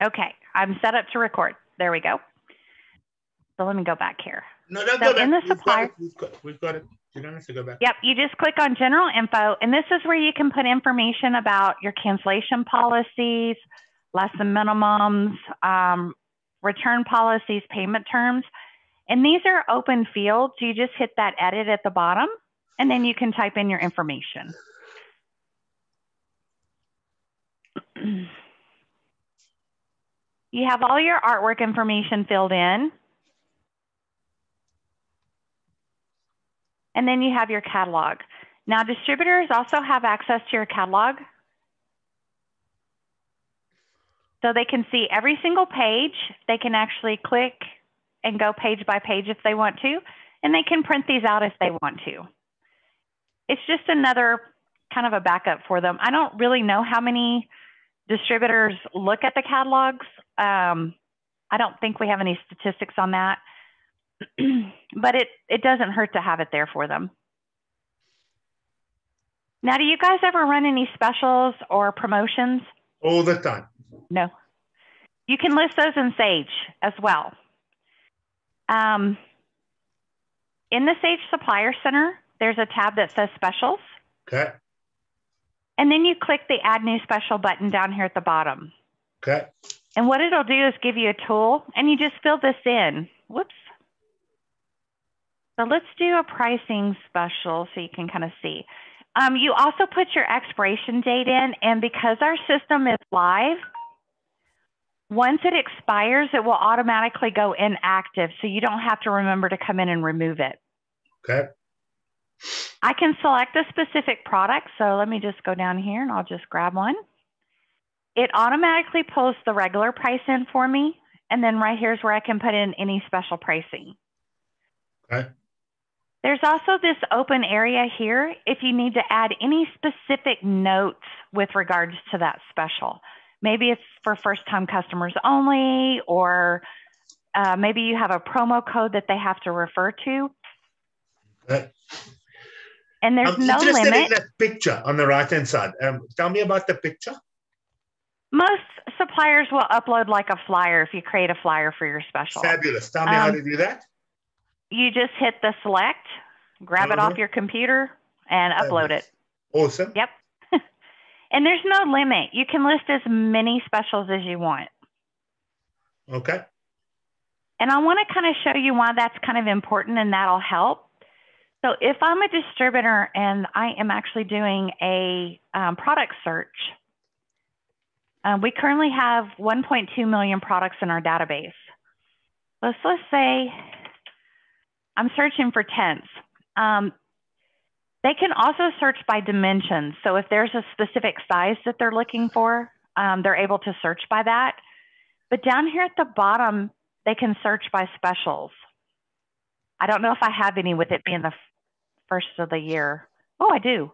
Okay, I'm set up to record. There we go. So let me go back here. No, don't So go back. in the We've supplier, got it. We've got it. You don't have to go back. yep, you just click on general info, and this is where you can put information about your cancellation policies, lesson minimums, return policies, payment terms. And these are open fields. You just hit that edit at the bottom, and then you can type in your information. You have all your artwork information filled in. And then you have your catalog. Now, distributors also have access to your catalog. So they can see every single page. They can actually click and go page by page if they want to. And they can print these out if they want to. It's just another kind of a backup for them. I don't really know how many distributors look at the catalogs. I don't think we have any statistics on that. But it doesn't hurt to have it there for them. Now, do you guys ever run any specials or promotions? All the time. No. You can list those in Sage as well. In the Sage Supplier Center, there's a tab that says Specials. Okay. And then you click the Add New Special button down here at the bottom. Okay. And what it'll do is give you a tool, and you just fill this in. Whoops. So let's do a pricing special so you can kind of see. You also put your expiration date in, and because our system is live, once it expires, it will automatically go inactive, so you don't have to remember to come in and remove it. Okay. I can select a specific product, so let me just go down here and I'll just grab one. It automatically pulls the regular price in for me, and then right here's where I can put in any special pricing. Okay. There's also this open area here if you need to add any specific notes with regards to that special. Maybe it's for first-time customers only, or maybe you have a promo code that they have to refer to. Okay. And there's no interested limit. in that picture on the right-hand side. Tell me about the picture. Most suppliers will upload like a flyer if you create a flyer for your special. Fabulous. Tell me how to do that. You just hit the select, grab it off your computer, and upload it. Awesome. Yep. And there's no limit. You can list as many specials as you want. Okay. And I want to kind of show you why that's kind of important, and that'll help. So if I'm a distributor and I am actually doing a product search, we currently have 1.2 million products in our database. Let's say I'm searching for tents. They can also search by dimensions. So if there's a specific size that they're looking for, they're able to search by that. But down here at the bottom, they can search by specials. I don't know if I have any with it being the first of the year. Oh, I do.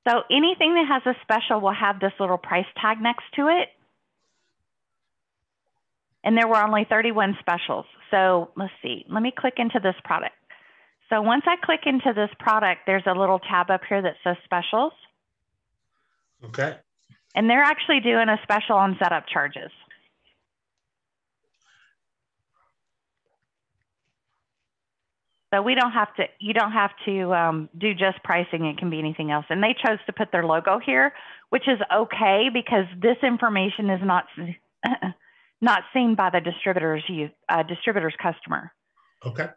So anything that has a special will have this little price tag next to it. And there were only 31 specials. So let's see, let me click into this product. So once I click into this product, there's a little tab up here that says specials. Okay. And they're actually doing a special on setup charges. So we don't have to, you don't have to do just pricing. It can be anything else. And they chose to put their logo here, which is okay because this information is not seen by the distributor's customer. Okay.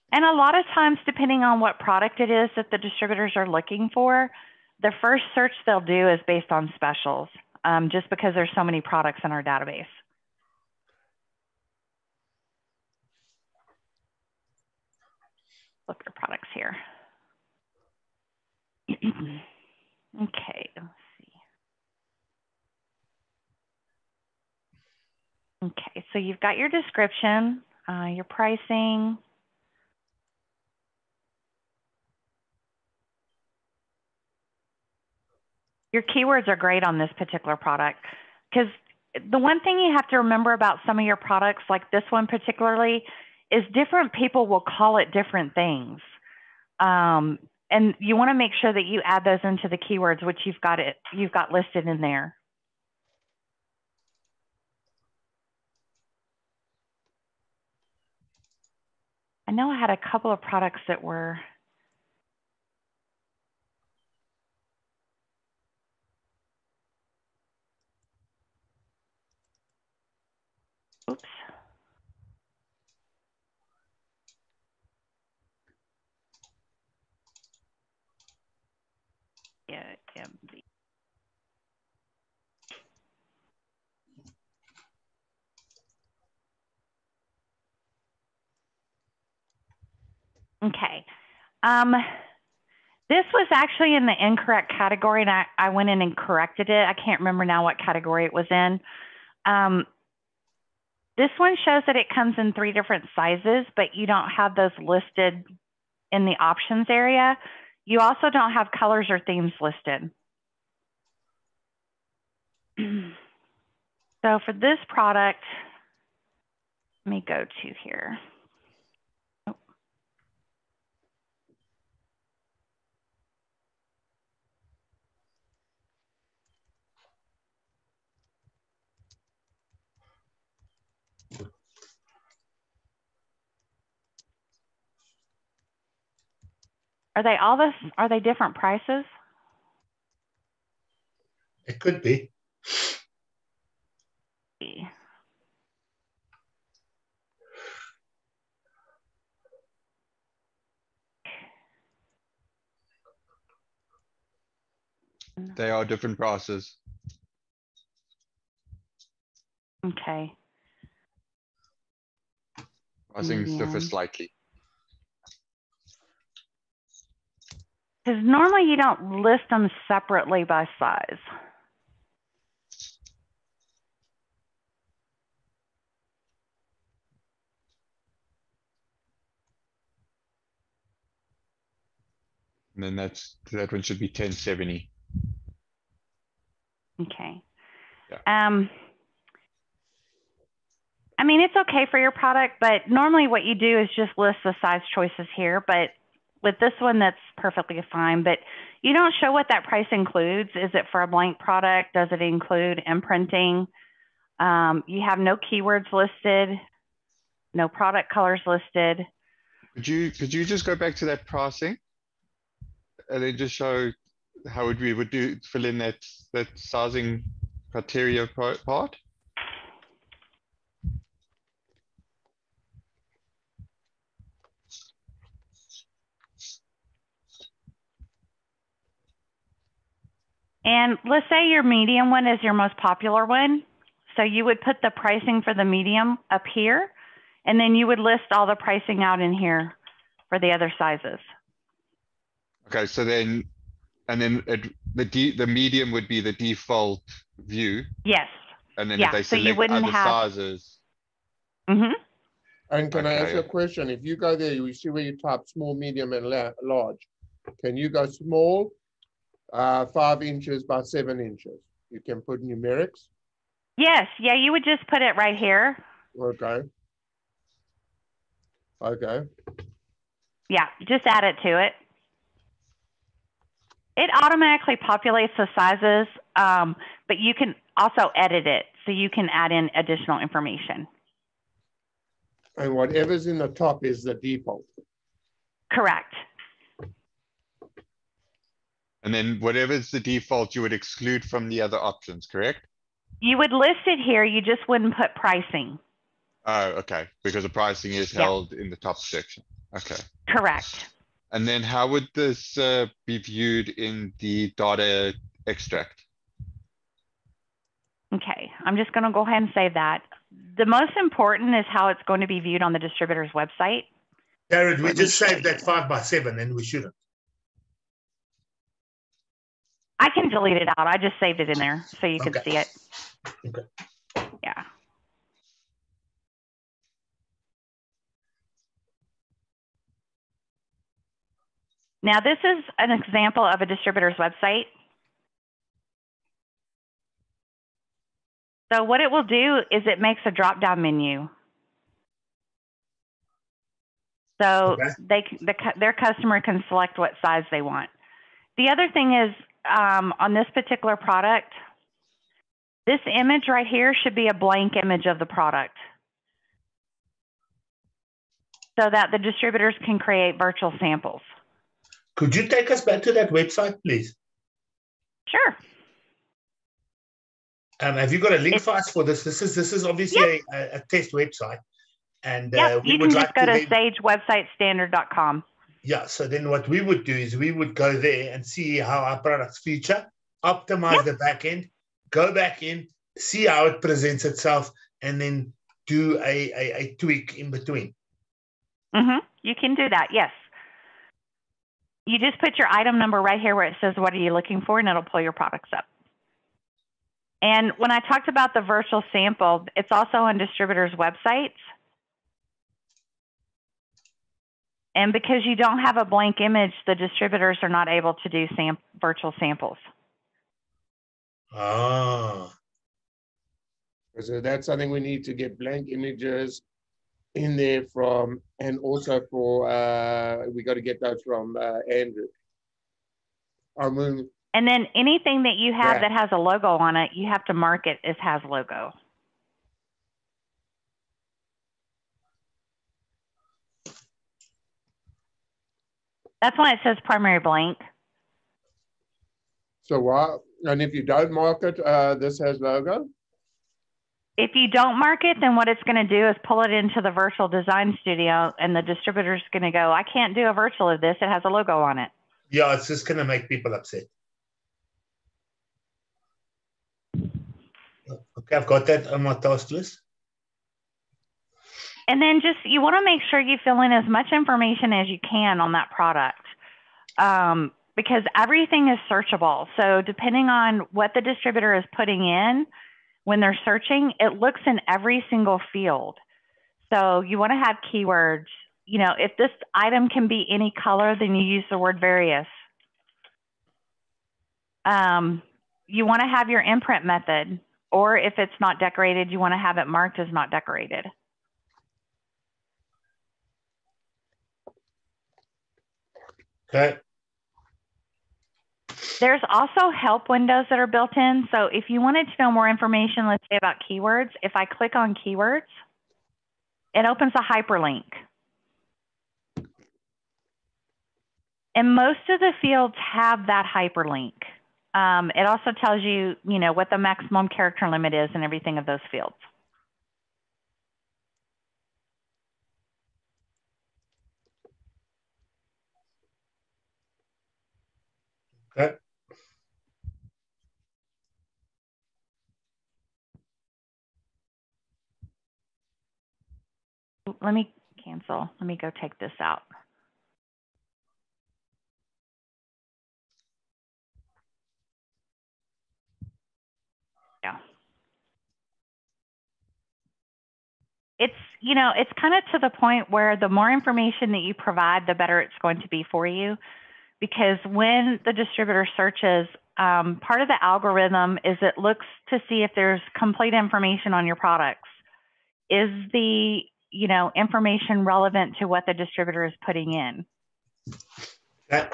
And a lot of times, depending on what product it is that the distributors are looking for, the first search they'll do is based on specials, just because there's so many products in our database. Look at products here. Okay, let's see. Okay, so you've got your description, your pricing. Your keywords are great on this particular product because the one thing you have to remember about some of your products, like this one particularly, is different people will call it different things. And you want to make sure that you add those into the keywords, which you've got listed in there. I know I had a couple of products that were. Oops. Yeah, MB. Okay. This was actually in the incorrect category, and I went in and corrected it. I can't remember now what category it was in. This one shows that it comes in 3 different sizes, but you don't have those listed in the options area. You also don't have colors or themes listed. So for this product, let me go to here. Are they different prices? It could be. They are different prices. Okay. Pricing differs slightly. Because normally you don't list them separately by size. And then that one should be 1070. Okay. Yeah. I mean, it's okay for your product, but normally what you do is just list the size choices here. But with this one, that's perfectly fine. But you don't show what that price includes. Is it for a blank product? Does it include imprinting? You have no keywords listed, no product colors listed. Could you just go back to that pricing and then just show how we would fill in that sizing criteria part? And let's say your medium one is your most popular one. So you would put the pricing for the medium up here, and then you would list all the pricing out in here for the other sizes. Okay, so then, and then the medium would be the default view. Yes. And then Yeah, if they so you select wouldn't other have. sizes. Mm-hmm. And can I ask you a Okay. question? If you go there, you see where you type small, medium, and large. Can you go small, 5 inches by 7 inches? You can put numerics. Yes. Yeah, you would just put it right here. Okay. Okay. Yeah, just add it to it. It automatically populates the sizes, but you can also edit it, so you can add in additional information. And whatever's in the top is the default. Correct. And then whatever's the default, you would exclude from the other options, correct? You would list it here, you just wouldn't put pricing. Oh, okay, because the pricing is held in the top section. Okay. Correct. And then how would this be viewed in the data extract? Okay, I'm just going to go ahead and save that. The most important is how it's going to be viewed on the distributor's website. Jared, we just saved that 5 by 7 and we shouldn't. I can delete it out. I just saved it in there so you can Okay. see it. Okay. Yeah. Now, this is an example of a distributor's website. So what it will do is it makes a drop-down menu. So Okay. their customer can select what size they want. The other thing is on this particular product, this image right here should be a blank image of the product so that the distributors can create virtual samples. Could you take us back to that website, please? Sure. Have you got a link for us for this? This is obviously a test website, and we You would can like just go to then, sagewebsitestandard.com. yeah. So then what we would do is we would go there and see how our products feature, optimize the back end, go back in, see how it presents itself, and then do a tweak in between. You can do that, yes. You just put your item number right here where it says, what are you looking for? And it'll pull your products up. And when I talked about the virtual sample, it's also on distributors' websites. And because you don't have a blank image, the distributors are not able to do virtual samples. Ah. So that's something we need to get blank images in there from, and also for, we got to get those from Andrew. And then anything that you have that has a logo on it, you have to mark it as has logo. That's why it says primary blank. So what? And if you don't mark it, this has logo? If you don't mark it, then what it's going to do is pull it into the virtual design studio, and the distributor's going to go, I can't do a virtual of this. It has a logo on it. Yeah, it's just going to make people upset. Okay, I've got that on my task list. And then just, you want to make sure you fill in as much information as you can on that product, because everything is searchable. So depending on what the distributor is putting in, when they're searching, it looks in every single field. So you want to have keywords. You know, if this item can be any color, then you use the word various. You want to have your imprint method, or if it's not decorated, you want to have it marked as not decorated. Okay. There's also help windows that are built in. So if you wanted to know more information, let's say about keywords, if I click on keywords, it opens a hyperlink. And most of the fields have that hyperlink. It also tells you, you know, what the maximum character limit is and everything of those fields. Okay. Let me cancel. Let me go take this out. Yeah. It's, you know, it's kind of to the point where the more information that you provide, the better it's going to be for you. Because when the distributor searches, part of the algorithm is it looks to see if there's complete information on your products. Is the, you know, information relevant to what the distributor is putting in? Okay.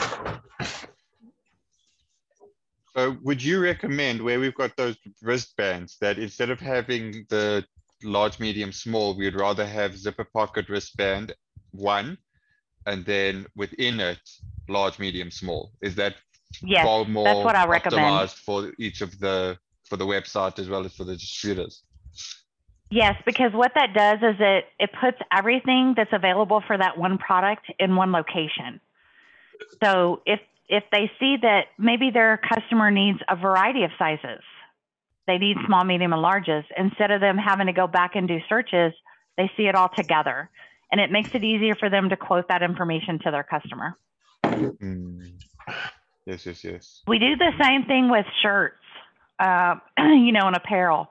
So would you recommend, where we've got those wristbands, that instead of having the large, medium, small, we'd rather have zipper pocket wristband 1, and then within it, large, medium, small? Is that far more that's what I recommend. Optimized for each of the, for the website as well as for the distributors? Yes, because what that does is it puts everything that's available for that one product in one location. So if they see that maybe their customer needs a variety of sizes, they need small, medium, and larges, instead of them having to go back and do searches, they see it all together. And it makes it easier for them to quote that information to their customer. Yes, yes, yes. We do the same thing with shirts, you know, and apparel.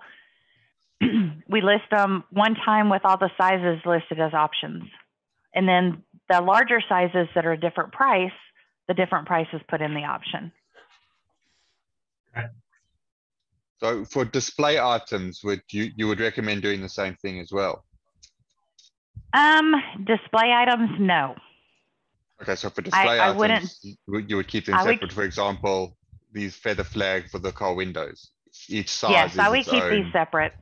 We list them one time with all the sizes listed as options. And then the larger sizes that are a different price, the different prices put in the option. So for display items, would you would recommend doing the same thing as well? Display items, no. Okay, so for display I items, wouldn't- you would keep them I would- separate. For example, these feather flag for the car windows. Each size Yes, is I would its keep own. these separate.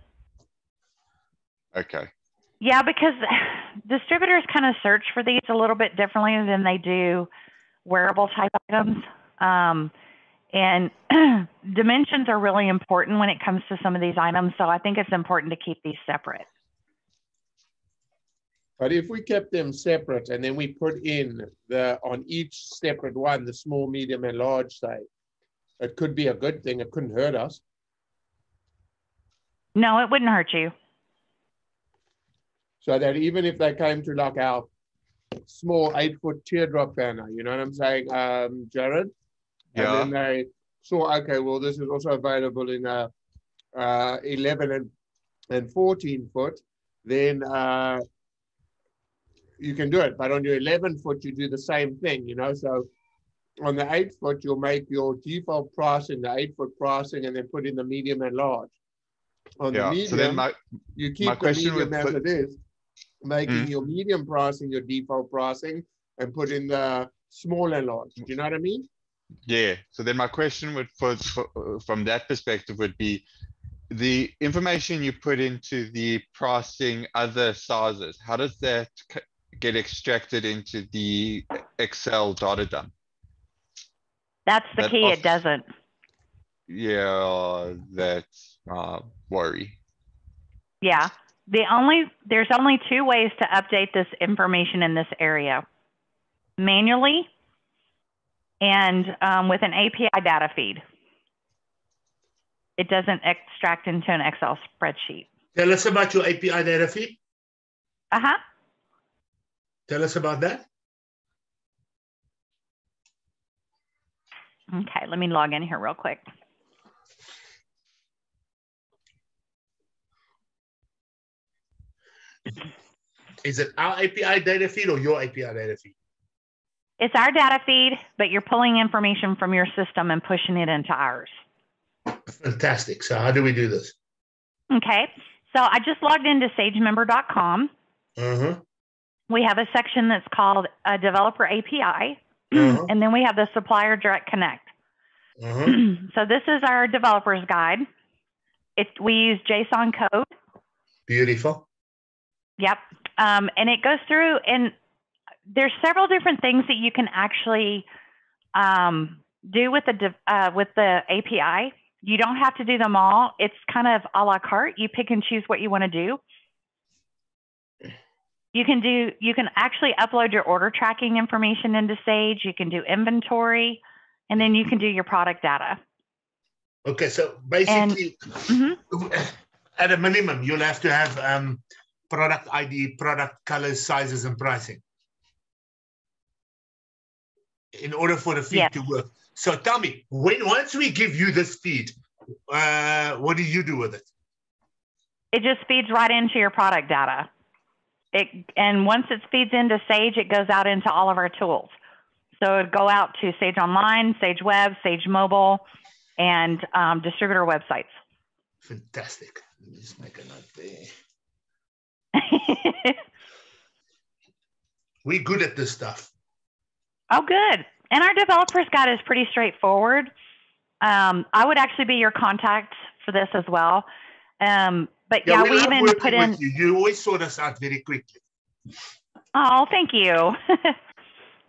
Okay. Yeah, because distributors kind of search for these a little bit differently than they do wearable type items. And dimensions are really important when it comes to some of these items. So I think it's important to keep these separate. But if we kept them separate and then we put in on each separate one, the small, medium, and large, say, it could be a good thing. It couldn't hurt us. No, it wouldn't hurt you. So that even if they came to like our small 8-foot teardrop banner, you know what I'm saying, Jared? And Yeah. then they saw, okay, well, this is also available in 11 and 14 foot, then you can do it. But on your 11 foot, you do the same thing, you know? So on the 8 foot, you'll make your default pricing, the 8-foot pricing, and then put in the medium and large. On the medium, So then you keep my the question medium would as it is, making Mm. your medium pricing your default pricing, and put in the small and large. Do you know what I mean? Yeah. So then my question would, from that perspective, would be the information you put into the pricing other sizes. How does that get extracted into the Excel data dump? That's the That key. off- It doesn't. Yeah, that's worry. Yeah. There's only two ways to update this information in this area: manually and with an API data feed. It doesn't extract into an Excel spreadsheet. Tell us about your API data feed. Uh-huh. Tell us about that. Okay, let me log in here real quick. Is it our API data feed or your API data feed? It's our data feed, but you're pulling information from your system and pushing it into ours. Fantastic. So how do we do this? Okay, so I just logged into sagemember.com. Uh-huh. We have a section that's called a Developer API, Uh-huh. and then we have the Supplier Direct Connect. Uh-huh. So this is our developer's guide. We use JSON code. Beautiful. Yep. And it goes through, and there's several different things that you can actually do with the API. You don't have to do them all. It's kind of a la carte. You pick and choose what you want to do. You can actually upload your order tracking information into Sage. You can do inventory, and then you can do your product data. Okay, so basically, at a minimum, you'll have to have product ID, product colors, sizes, and pricing in order for the feed to work. So tell me, once we give you this feed, what do you do with it? It just feeds right into your product data. And once it feeds into Sage, it goes out into all of our tools. So it'd go out to Sage Online, Sage Web, Sage Mobile, and distributor websites. Fantastic. Let me just make a note there. We're good at this stuff. Oh, good. And our developer's guide is pretty straightforward. I would actually be your contact for this as well. But yeah, we even put in. You always sort us out very quickly. Oh, thank you.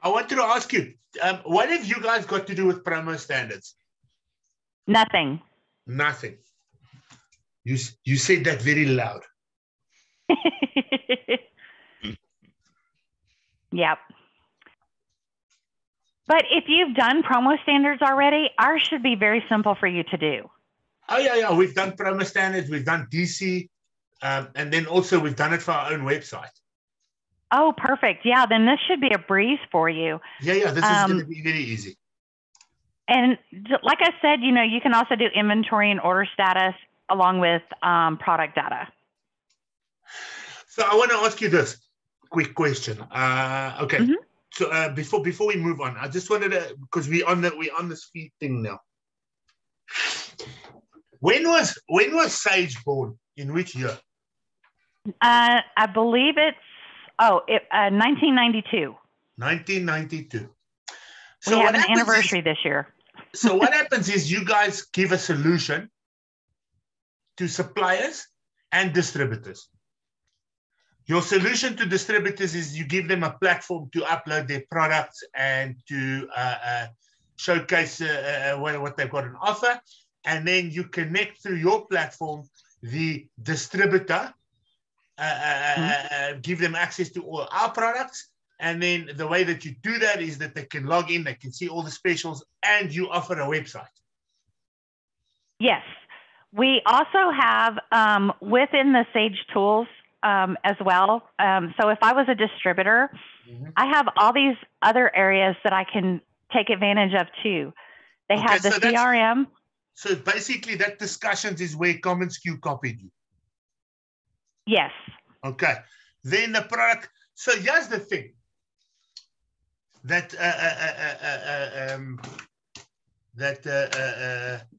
I wanted to ask you, what have you guys got to do with promo standards? Nothing. Nothing. You said that very loud. Yep. But if you've done promo standards already, ours should be very simple for you to do. Oh, yeah. We've done promo standards. We've done DC. And then also we've done it for our own website. Oh, perfect. Yeah, then this should be a breeze for you. Yeah. This is going to be very easy. And like I said, you can also do inventory and order status along with product data. So I want to ask you this quick question. Okay. Mm-hmm. So before we move on, I just wanted to, because we're on this feed thing now. When was Sage born? In which year? I believe it's 1992. 1992. We have an anniversary this year. So what happens is you guys give a solution to suppliers and distributors. Your solution to distributors is you give them a platform to upload their products and to showcase what they've got on offer. And then you connect through your platform the distributor, give them access to all our products. And then the way that you do that is that they can log in, they can see all the specials, and you offer a website. Yes. We also have within the Sage tools as well. So if I was a distributor, I have all these other areas that I can take advantage of too. They have the CRM. So basically that discussions is where commonsku copied you. Yes. Okay. Then the product. So here's the thing. That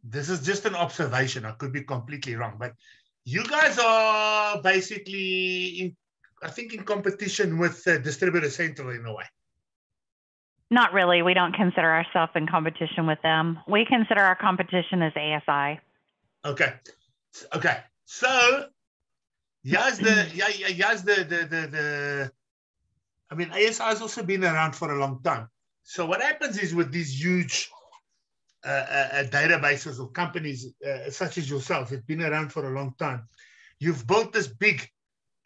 this is just an observation. I could be completely wrong, but you guys are basically, I think, in competition with Distributor Central in a way. Not really. We don't consider ourselves in competition with them. We consider our competition as ASI. Okay. So here's the I mean, ASI has also been around for a long time. So what happens is with these huge databases or companies such as yourself, it's been around for a long time. You've built this big,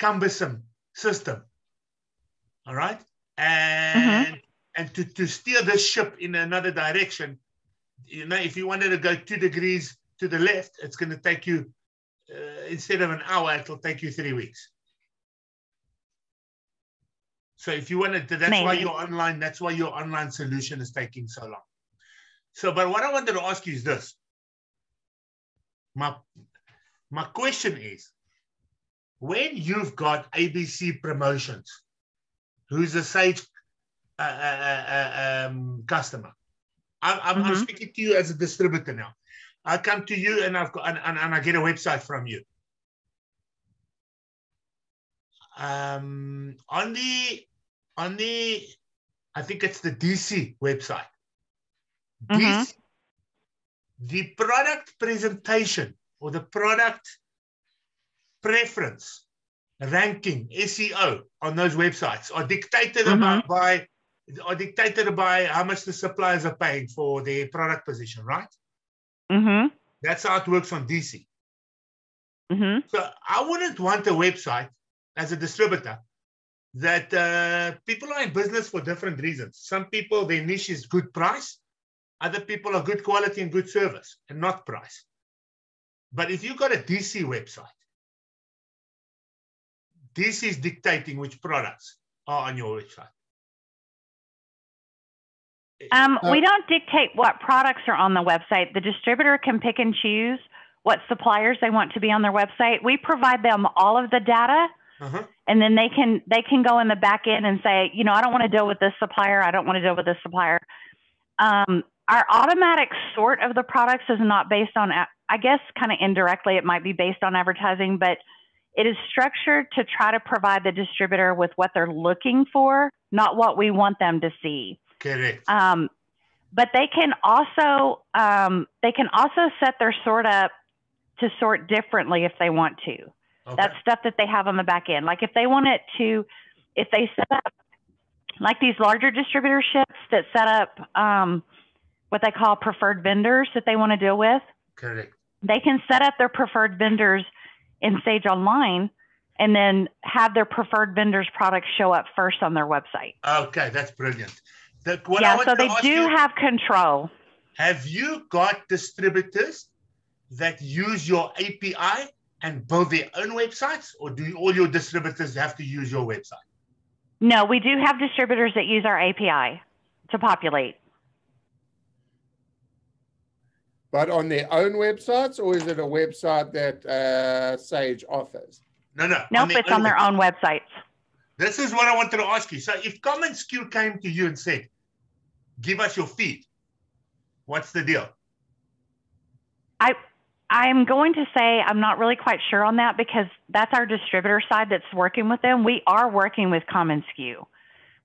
cumbersome system, all right? And to steer this ship in another direction, you know, if you wanted to go 2 degrees to the left, it's going to take you, instead of an hour, it'll take you 3 weeks. So if you wanted to, that's why your online solution is taking so long. So, but what I wanted to ask you is this. My question is, when you've got ABC Promotions, who's a Sage customer, I'm speaking to you as a distributor now. I come to you and I've got and I get a website from you. On the I think it's the DC website. DC, the product presentation or the product preference ranking, SEO on those websites are dictated by how much the suppliers are paying for their product position, right? That's how it works on DC. So I wouldn't want a website as a distributor that people are in business for different reasons. Some people, their niche is good price. Other people are good quality and good service and not price. But if you've got a DC website, DC is dictating which products are on your website. We don't dictate what products are on the website. The distributor can pick and choose what suppliers they want to be on their website. We provide them all of the data. And then they can go in the back end and say, you know, I don't want to deal with this supplier. I don't want to deal with this supplier. Our automatic sort of the products is not based on, I guess kind of indirectly, it might be based on advertising, but it is structured to try to provide the distributor with what they're looking for, not what we want them to see. Correct. But they can also set their sort up to sort differently if they want to. That's stuff that they have on the back end. Like if they want it to, if they set up like these larger distributorships that set up what they call preferred vendors that they want to deal with. Correct. They can set up their preferred vendors in Sage Online and then have their preferred vendors products show up first on their website. Okay, that's brilliant. So they do have control. Have you got distributors that use your API and build their own websites, or do all your distributors have to use your website? No, we do have distributors that use our API to populate. But on their own websites, or is it a website that Sage offers? No. Nope, it's on their own websites. This is what I wanted to ask you. So if commonsku came to you and said, give us your feed, what's the deal? I'm going to say I'm not really quite sure on that because that's our distributor side that's working with them. We are working with commonsku,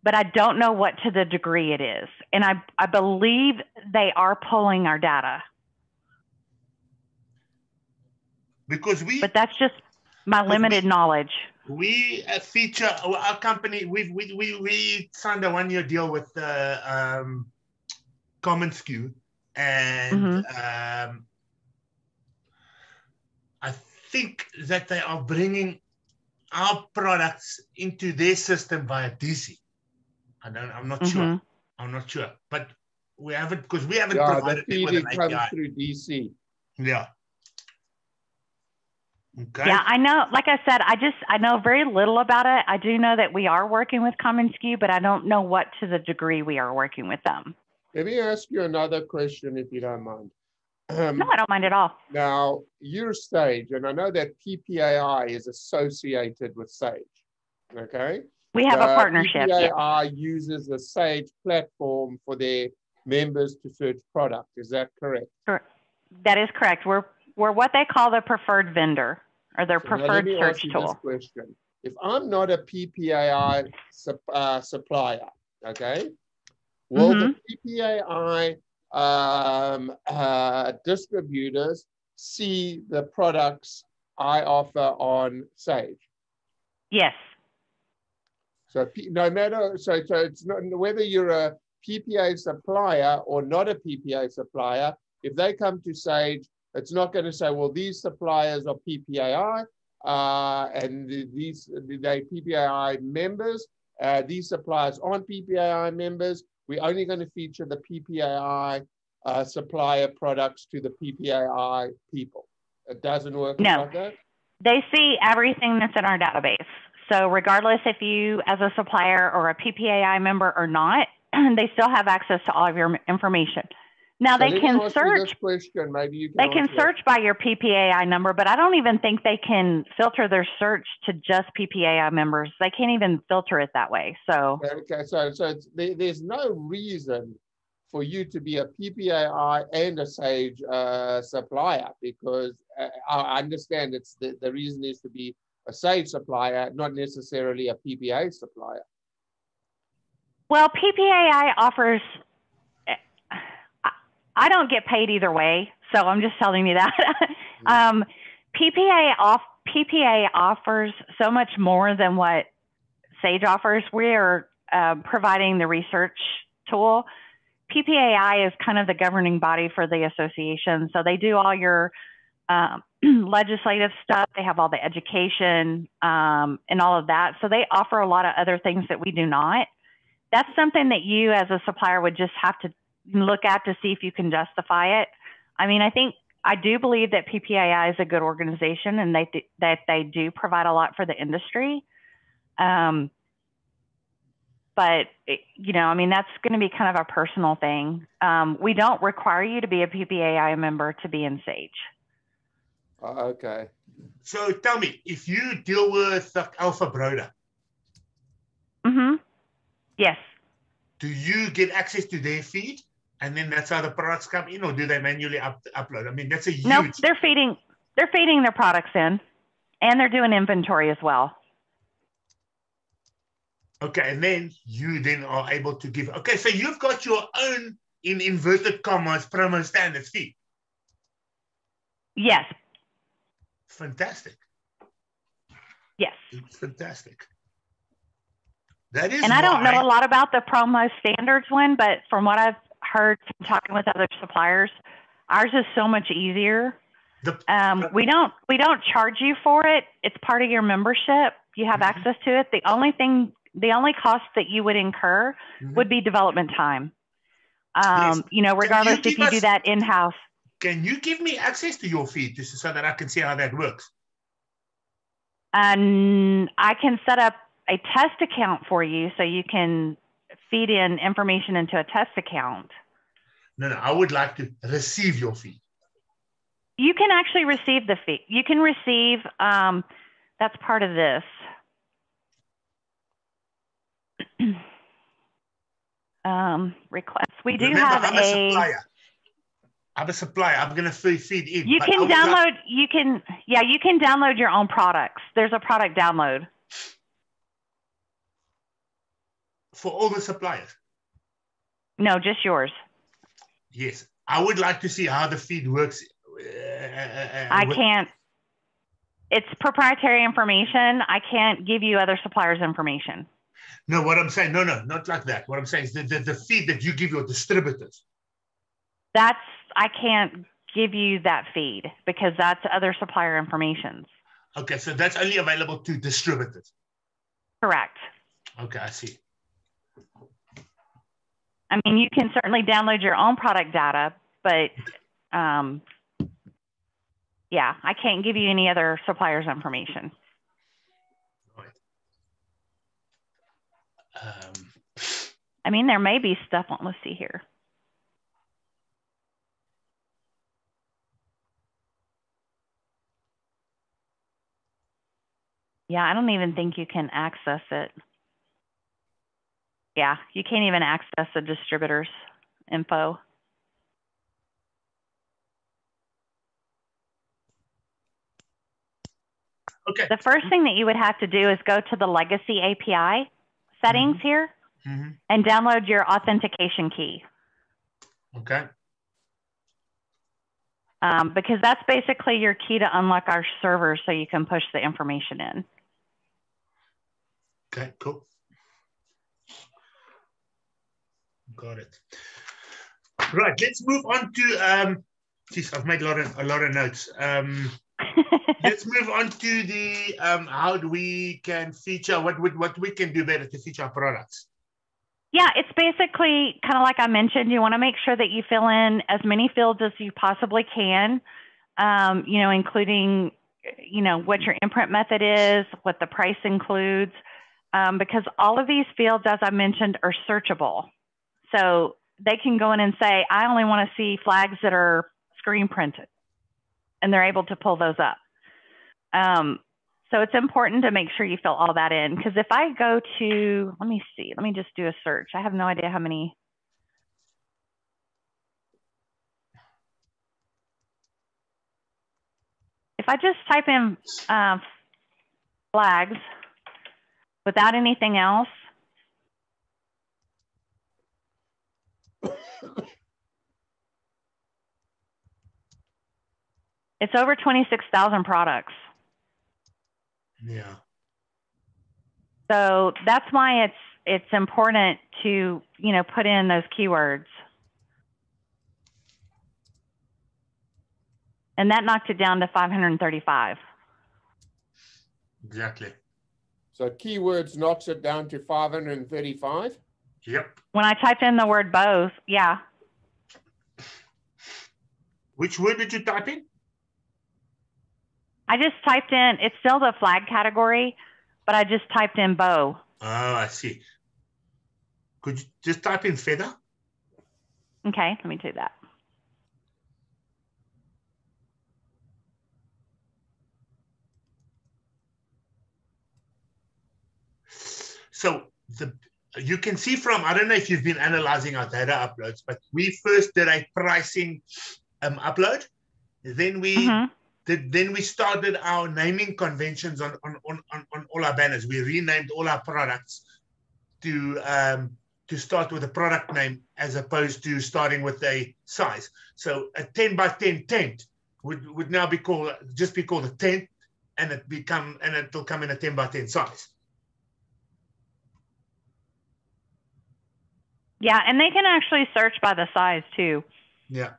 but I don't know what to the degree it is. And I believe they are pulling our data. Because But that's just my limited knowledge. We feature our company. We signed a 1-year deal with commonsku, and I think that they are bringing our products into their system via DC. I'm not sure. I'm not sure, but we haven't, because we haven't provided the it with an feeding comes API. through DC. Yeah. Okay. Yeah, I know. Like I said, I know very little about it. I do know that we are working with commonsku, but I don't know what to the degree we are working with them. Let me ask you another question, if you don't mind. No, I don't mind at all. Now, you're Sage, and I know that PPAI is associated with Sage, okay? We have a partnership. PPAI uses the Sage platform for their members to search product. Is that correct? That is correct. We're what they call the preferred vendor, or their preferred search tool. This question. If I'm not a PPAI supplier, okay, will the PPAI distributors see the products I offer on Sage? Yes. So no matter, so it's not whether you're a PPA supplier or not a PPA supplier. If they come to Sage, it's not going to say, well, these suppliers are PPAI and these they PPAI members. These suppliers aren't PPAI members. We're only going to feature the PPAI supplier products to the PPAI people. It doesn't work like that? They see everything that's in our database. So regardless if you, as a supplier or a PPAI member or not, they still have access to all of your information. Now, so they can search. This question. Maybe you can they can search by your PPAI number, but I don't even think they can filter their search to just PPAI members. They can't even filter it that way. So okay, so there's no reason for you to be a PPAI and a Sage supplier, because I understand it's the reason is to be a Sage supplier, not necessarily a PPA supplier. Well, PPAI offers. I don't get paid either way, so I'm just telling you that. PPA offers so much more than what Sage offers. We are providing the research tool. PPAI is kind of the governing body for the association, so they do all your legislative stuff. They have all the education and all of that. So they offer a lot of other things that we do not. That's something that you as a supplier would just have to look at to see if you can justify it. I mean, I do believe that PPAI is a good organization and that they do provide a lot for the industry. But, you know, I mean, that's going to be kind of a personal thing. We don't require you to be a PPAI member to be in Sage. Okay. So tell me, if you deal with Alpha Broda. Yes. Do you get access to their feed? And then that's how the products come in, or do they manually upload? I mean, that's a huge... No, they're feeding their products in, and they're doing inventory as well. Okay, and then you then are able to give... Okay, so you've got your own, in inverted commas, promo standards feed. Yes. Fantastic. Yes. It's fantastic. That is. And I don't know a lot about the promo standards one, but from what I've heard from talking with other suppliers, ours is so much easier. We don't charge you for it. It's part of your membership. You have access to it. The only cost that you would incur would be development time. Yes. You know, regardless if you do that in-house. Can you give me access to your feed just so that I can see how that works? And I can set up a test account for you so you can feed in information into a test account. No, I would like to receive your feed. You can actually receive the feed. You can receive, that's part of this. Requests. We do have I'm a supplier. I'm a supplier. I'm going to feed in. You but I can would like- download, you can download your own products. There's a product download. for all the suppliers. No, just yours. Yes. I would like to see how the feed works. I can't. It's proprietary information. I can't give you other suppliers' information. No, what I'm saying, no, not like that. What I'm saying is the feed that you give your distributors. I can't give you that feed because that's other supplier information. Okay, so that's only available to distributors. Correct. Okay, I see. I mean, you can certainly download your own product data, but yeah, I can't give you any other suppliers' information. Right. I mean, there may be stuff on, let's see here. Yeah, I don't even think you can access it. Yeah, you can't even access the distributor's info. Okay. The first thing that you would have to do is go to the legacy API settings here and download your authentication key. Okay. Because that's basically your key to unlock our server so you can push the information in. Okay, cool. Got it. Right, let's move on to geez, I've made a lot of notes. Let's move on to the how we can feature what we can do better to feature our products. Yeah, it's basically kind of like I mentioned, you want to make sure that you fill in as many fields as you possibly can, you know, including, you know, what your imprint method is, what the price includes, because all of these fields, as I mentioned, are searchable. So they can go in and say, I only want to see flags that are screen printed, and they're able to pull those up. So it's important to make sure you fill all that in, because if I go to, let me see, let me just do a search. I have no idea how many. If I just type in flags without anything else, it's over 26,000 products. Yeah. So that's why it's important to, you know, put in those keywords. And that knocked it down to 535. Exactly. So keywords knocks it down to 535? Yep. When I typed in the word both, yeah. Which word did you type in? I just typed in, it's still the flag category, but I just typed in bow. Oh, I see. Could you just type in feather? Okay, let me do that. So you can see from, I don't know if you've been analyzing our data uploads, but we first did a pricing upload. Then we started our naming conventions on all our banners. We renamed all our products to start with a product name as opposed to starting with a size. So a 10 by 10 tent would now be called a tent, and it'll come in a 10 by 10 size. Yeah, and they can actually search by the size too. Yeah.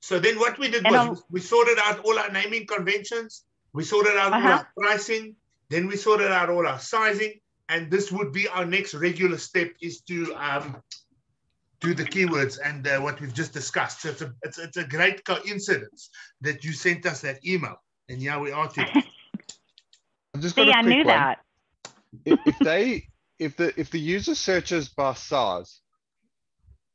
So then what we did was we sorted out all our naming conventions, we sorted out all our pricing, then we sorted out all our sizing, and this would be our next regular step, is to do the keywords and what we've just discussed. So it's a great coincidence that you sent us that email, and here we are today. I've just got a quick I knew one. that. If the user searches by size,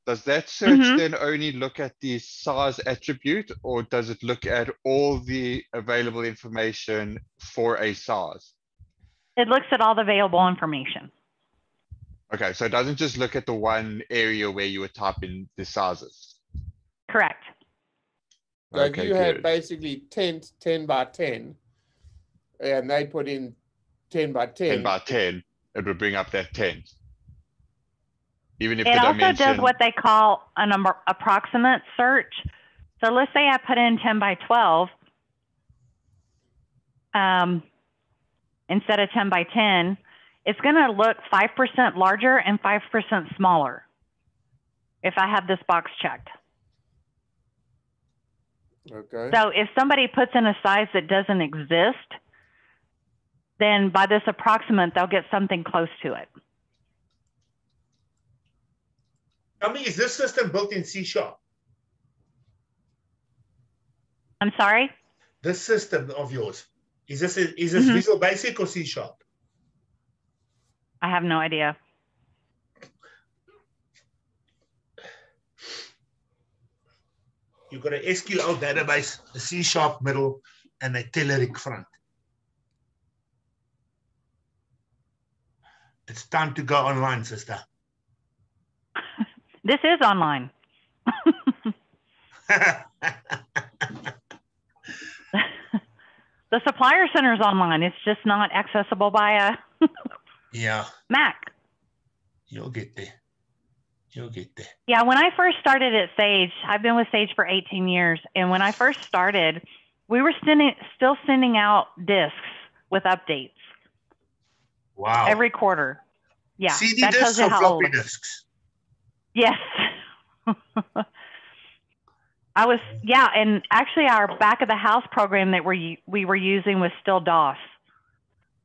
does that search then only look at the size attribute, or does it look at all the available information for a size? It looks at all the available information. Okay, so it doesn't just look at the one area where you were typing the sizes. Correct. So if Okay, you had good. basically 10 by 10, and they put in 10 by 10. 10 by 10, it would bring up that 10. Even if It the also dimension. does what they call a number approximate search. So let's say I put in 10 by 12 instead of 10 by 10. It's going to look 5% larger and 5% smaller if I have this box checked. Okay. So if somebody puts in a size that doesn't exist, then by this approximate, they'll get something close to it. Tell me, is this system built in C#? I'm sorry? This system of yours, is this Visual Basic or C#? I have no idea. You've got a SQL database, a C# middle, and a Telerik front. It's time to go online, sister. This is online. The supplier center is online. It's just not accessible by a Yeah, Mac. you'll get there. You'll get there. Yeah, when I first started at Sage, I've been with Sage for 18 years. And when I first started, we were still sending out discs with updates Wow. every quarter. Yeah, CD that tells discs you or how floppy old. disks? Yes. I was, yeah, and actually our back of the house program that we were using was still DOS.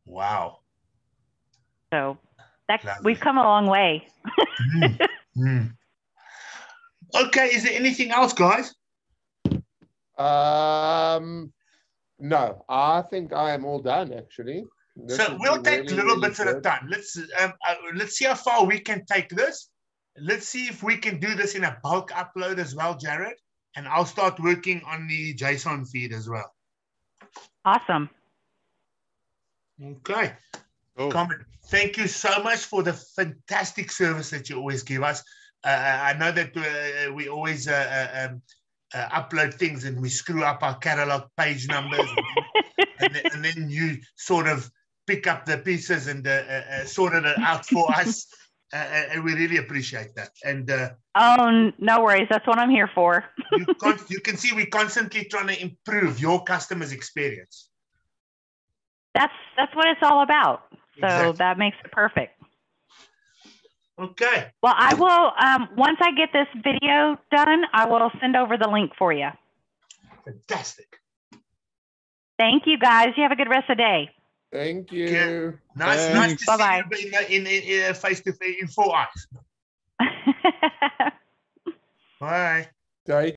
Wow. So that Lovely. we've come a long way. Okay, is there anything else, guys? No, I think I am all done actually. This So has we'll been take really, little really bits at a good. time. Let's see how far we can take this. Let's see if we can do this in a bulk upload as well, Jared. And I'll start working on the JSON feed as well. Awesome. Okay. Cool. Carmen, thank you so much for the fantastic service that you always give us. I know that we always upload things and we screw up our catalog page numbers, and then you sort of pick up the pieces and sorted it out for us. And we really appreciate that. And Oh, no worries. That's what I'm here for. you can see we're constantly trying to improve your customers' experience. That's what it's all about. So Exactly. that makes it perfect. Okay. Well, I will, once I get this video done, I will send over the link for you. Fantastic. Thank you, guys. You have a good rest of the day. Thank you. Okay. Nice to Thanks. see you in face-to-face in 4 eyes. Bye. Take